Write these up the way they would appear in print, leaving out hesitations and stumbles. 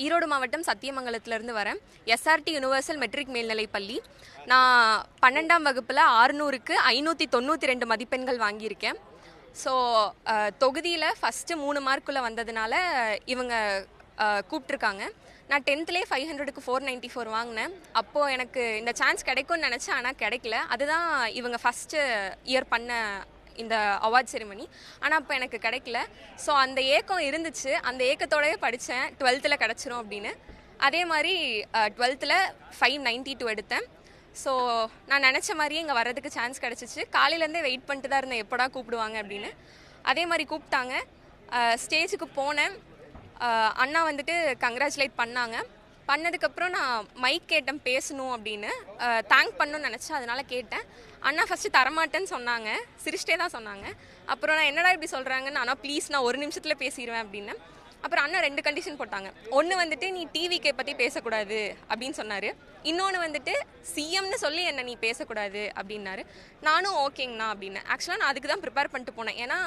ஈரோடு மாவட்டம் சத்தியமங்கலத்திலேருந்து வரேன். SRT universal matric மேல்நிலைப் பள்ளி. நான் 12ஆம் வகுப்பில் 600க்கு 592 மதிப்பெண்கள் வாங்கியிருக்கேன். ஸோ தொகுதியில் ஃபஸ்ட்டு 3 மார்க்குள்ளே வந்ததுனால இவங்க கூப்பிட்ருக்காங்க. நான் 10th 500க்கு 494 வாங்கினேன். அப்போது எனக்கு இந்த சான்ஸ் கிடைக்கும்னு நினச்சேன், ஆனால் கிடைக்கல. அதுதான் இவங்க ஃபஸ்ட்டு இயர் பண்ண இந்த அவார்ட் செரிமனி. ஆனால் அப்போ எனக்கு கிடைக்கல. ஸோ அந்த ஏக்கம் இருந்துச்சு. அந்த ஏக்கத்தோடவே படித்தேன் 12th கிடச்சிரும் அப்படின்னு. அதே மாதிரி 12th 592 எடுத்தேன். ஸோ நான் நினச்ச மாதிரியே இங்கே வர்றதுக்கு சான்ஸ் கிடச்சிச்சு. காலையிலேருந்தே வெயிட் பண்ணிட்டு தான் இருந்தேன், எப்படா கூப்பிடுவாங்க அப்படின்னு. அதே மாதிரி கூப்பிட்டாங்க. ஸ்டேஜுக்கு போனேன். அண்ணா வந்துட்டு கங்க்ராச்சுலேட் பண்ணாங்க. பண்ணதுக்கப்புறம் நான் மைக் கேட்டேன் பேசணும் அப்படின்னு. தேங்க் பண்ணணும்னு நினச்சேன், அதனால் கேட்டேன். அண்ணா ஃபஸ்ட்டு தரமாட்டேன்னு சொன்னாங்க, சிரிச்சிட்டே தான் சொன்னாங்க. அப்புறம் நான் என்னடா இப்படி சொல்கிறாங்கன்னு, ஆனால் ப்ளீஸ் நான் 1 நிமிஷத்தில் பேசிடுவேன் அப்படின்னு. அப்புறம் அண்ணா 2 கண்டிஷன் போட்டாங்க. ஒன்று வந்துட்டு நீ டிவிக்கே பற்றி பேசக்கூடாது அப்படின்னு சொன்னார். இன்னொன்று வந்துட்டு சிஎம்னு சொல்லி என்ன நீ பேசக்கூடாது அப்படின்னாரு. நானும் ஓகேங்கண்ணா அப்படின்னு. ஆக்சுவலாக நான் அதுக்கு தான் ப்ரிப்பேர் பண்ணிட்டு போனேன். ஏன்னா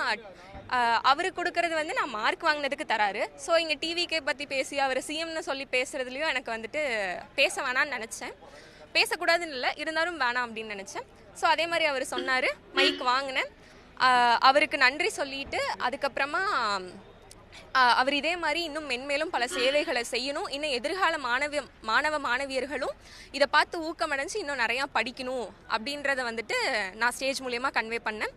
அவருக்கு கொடுக்கறது வந்து நான் மார்க் வாங்கினதுக்கு தராரு. ஸோ இங்கே டிவிக்கே பற்றி பேசி அவர் சிஎம்னு சொல்லி பேசுகிறதுலையும் எனக்கு வந்துட்டு பேச வேணான்னு நினச்சேன். பேசக்கூடாதுன்னு இல்லை, இருந்தாலும் வேணாம் அப்படின்னு நினச்சேன். ஸோ அதே மாதிரி அவர் சொன்னார், மைக் வாங்கினேன். அவருக்கு நன்றி சொல்லிட்டு அதுக்கப்புறமா அவர் இதே மாதிரி இன்னும் மென்மேலும் பல சேவைகளை செய்யணும். இன்னும் எதிர்கால மாணவ மாணவியர்களும் இதை பார்த்து ஊக்கமடைஞ்சு இன்னும் நிறையா படிக்கணும் அப்படின்றத வந்துட்டு நான் ஸ்டேஜ் மூலயமா கன்வே பண்ணேன்.